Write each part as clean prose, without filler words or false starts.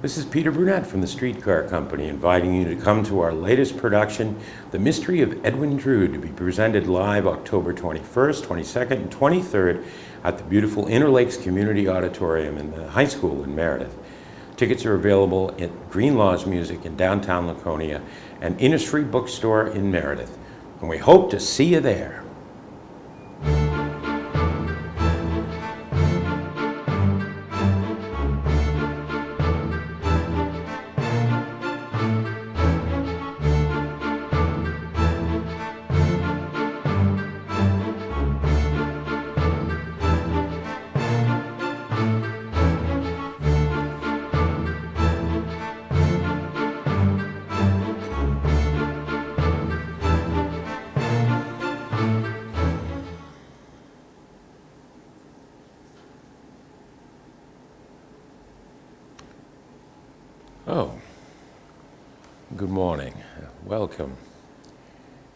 This is Peter Brunette from the Streetcar Company, inviting you to come to our latest production, The Mystery of Edwin Drood, to be presented live October 21st, 22nd, and 23rd at the beautiful Interlakes Community Auditorium in the high school in Meredith. Tickets are available at Greenlaw's Music in downtown Laconia and Innisfree Bookstore in Meredith. And we hope to see you there. Oh, good morning. Welcome.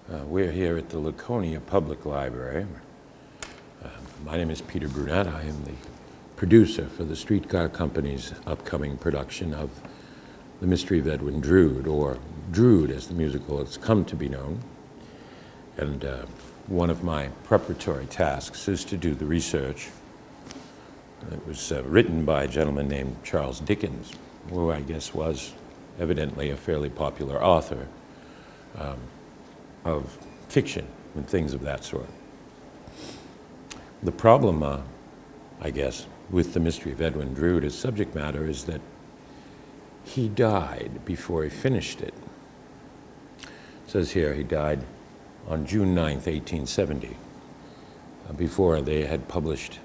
We're here at the Laconia Public Library. My name is Peter Brunette. I am the producer for the Streetcar Company's upcoming production of The Mystery of Edwin Drood, or Drood as the musical has come to be known. And one of my preparatory tasks is to do the research. It was written by a gentleman named Charles Dickens, who I guess was evidently a fairly popular author of fiction and things of that sort. The problem, I guess, with The Mystery of Edwin Drood as subject matter is that he died before he finished it. It says here he died on June 9th, 1870, before they had published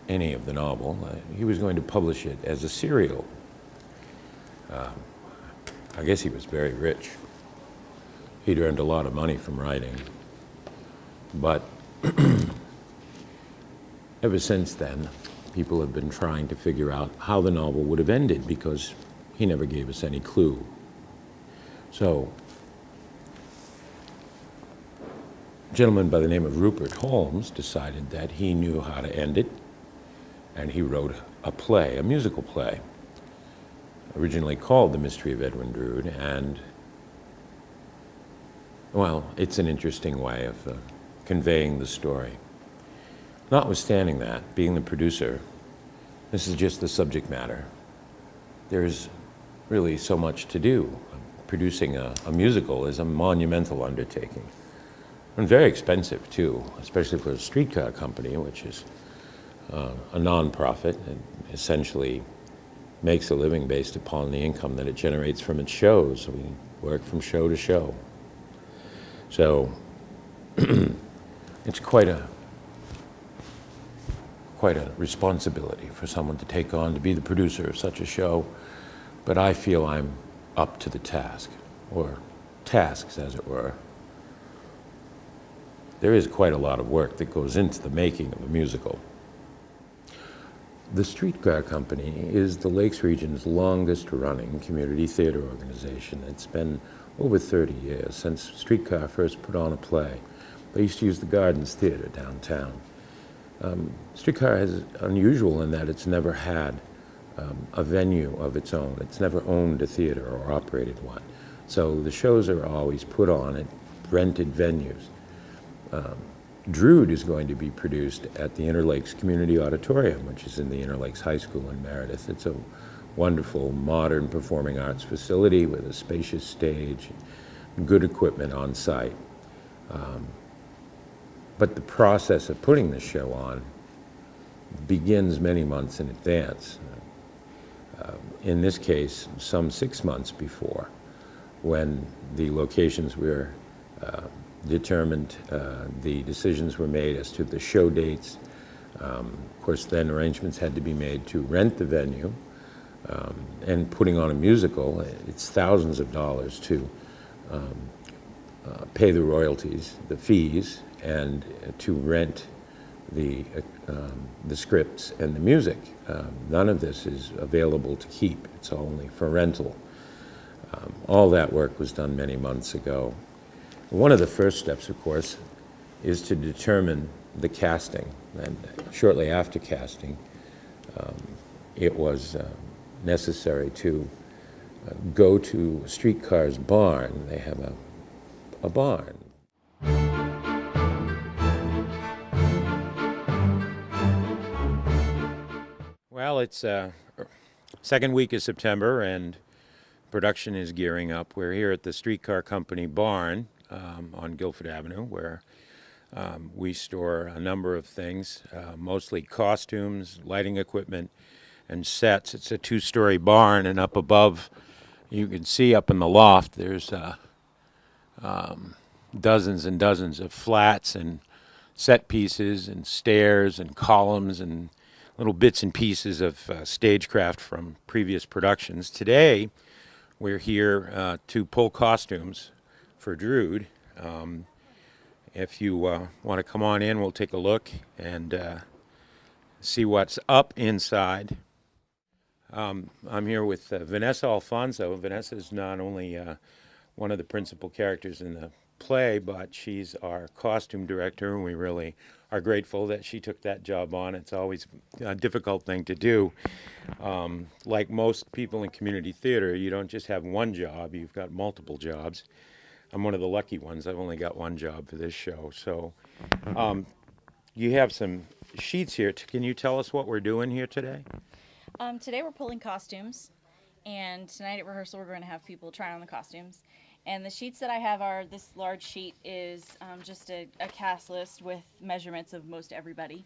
any of the novel. He was going to publish it as a serial. I guess he was very rich. He'd earned a lot of money from writing. But ever since then, people have been trying to figure out how the novel would have ended because he never gave us any clue. So, a gentleman by the name of Rupert Holmes decided that he knew how to end it, and he wrote a play, a musical play, originally called The Mystery of Edwin Drood, and, well, it's an interesting way of conveying the story. Notwithstanding that, being the producer, this is just the subject matter. There's really so much to do. Producing a musical is a monumental undertaking, and very expensive too, especially for a streetcar company, which is a non-profit and essentially makes a living based upon the income that it generates from its shows. We work from show to show. So it's quite a responsibility for someone to take on to be the producer of such a show, but I feel I'm up to the task, or tasks as it were. There is quite a lot of work that goes into the making of a musical. The Streetcar Company is the Lakes region's longest running community theater organization. It's been over 30 years since Streetcar first put on a play. They used to use the Gardens Theater downtown. Streetcar is unusual in that it's never had a venue of its own. It's never owned a theater or operated one. So the shows are always put on at rented venues. Drood is going to be produced at the Interlakes Community Auditorium, which is in the Interlakes High School in Meredith. It's a wonderful, modern performing arts facility with a spacious stage, good equipment on site. But the process of putting the show on begins many months in advance. In this case, some 6 months before, when the locations were determined, the decisions were made as to the show dates. Of course, then arrangements had to be made to rent the venue, and putting on a musical, it's thousands of dollars to pay the royalties, the fees, and to rent the scripts and the music. None of this is available to keep. It's only for rental. All that work was done many months ago. One of the first steps, of course, is to determine the casting. And shortly after casting, it was necessary to go to Streetcar's barn. They have a barn. Well, it's second week of September, and production is gearing up. We're here at the Streetcar Company barn on Guilford Avenue, where we store a number of things, mostly costumes, lighting equipment, and sets. It's a two-story barn, and up above, you can see up in the loft, there's dozens and dozens of flats and set pieces and stairs and columns and little bits and pieces of stagecraft from previous productions. Today, we're here to pull costumes for Drood. If you want to come on in, we'll take a look and see what's up inside. I'm here with Vanessa Alfonso. Vanessa is not only one of the principal characters in the play, but she's our costume director, and we really are grateful that she took that job on. It's always a difficult thing to do. Like most people in community theater, you don't just have one job, you've got multiple jobs. I'm one of the lucky ones. I've only got one job for this show. So you have some sheets here. Can you tell us what we're doing here today? Today we're pulling costumes, and tonight at rehearsal we're going to have people try on the costumes. And the sheets that I have are, this large sheet is just a cast list with measurements of most everybody,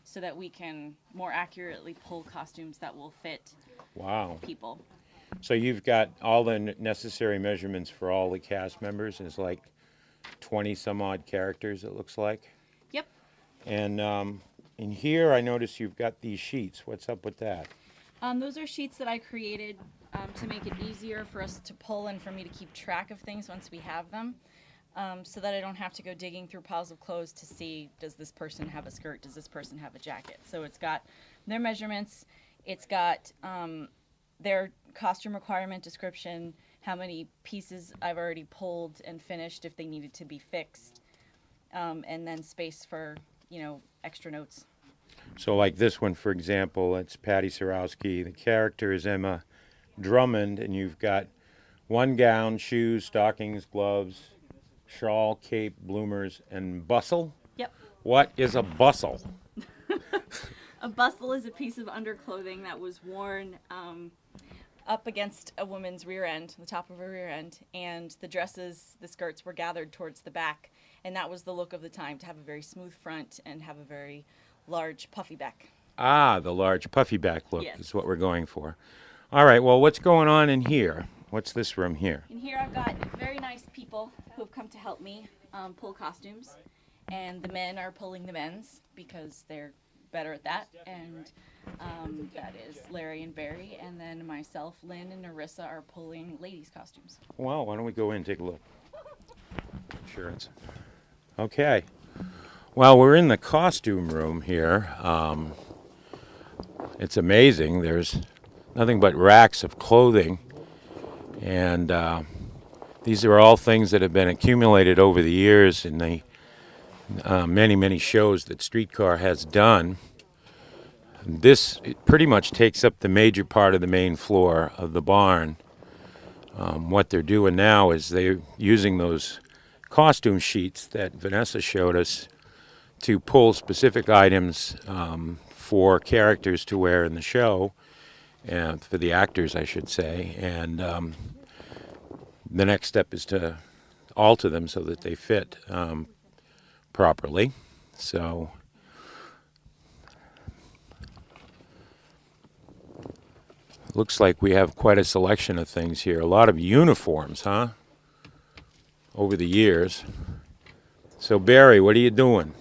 so that we can more accurately pull costumes that will fit people. So you've got all the necessary measurements for all the cast members. It's like 20 some odd characters, it looks like. Yep. And in here I notice you've got these sheets. What's up with that? Those are sheets that I created to make it easier for us to pull and for me to keep track of things once we have them, so that I don't have to go digging through piles of clothes to see, does this person have a skirt, does this person have a jacket. So it's got their measurements, it's got their costume requirement description, how many pieces I've already pulled and finished if they needed to be fixed, and then space for, extra notes. So like this one, for example, it's Patty Sarowski. The character is Emma Drummond, and you've got one gown, shoes, stockings, gloves, shawl, cape, bloomers, and bustle? Yep. What is a bustle? A bustle is a piece of underclothing that was worn up against a woman's rear end, the top of her rear end, and the skirts were gathered towards the back, and that was the look of the time, to have a very smooth front and have a very large puffy back. Ah, the large puffy back look. Yes. Is what we're going for. All right, well, what's going on in here? What's this room here? In here I've got very nice people who have come to help me pull costumes, and the men are pulling the men's because they're better at that, and that is Larry and Barry, and then myself, Lynn, and Narissa are pulling ladies' costumes. Well, why don't we go in and take a look? Sure, it's okay. Well, we're in the costume room here. It's amazing. There's nothing but racks of clothing, and these are all things that have been accumulated over the years in the many, many shows that Streetcar has done. This pretty much takes up the major part of the main floor of the barn. What they're doing now is they're using those costume sheets that Vanessa showed us to pull specific items for characters to wear in the show, and for the actors, I should say. And the next step is to alter them so that they fit properly. So looks like we have quite a selection of things here. A lot of uniforms, huh? Over the years. So Barry, what are you doing?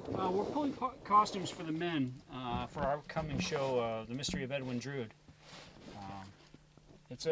We're pulling costumes for the men for our upcoming show, The Mystery of Edwin Drood.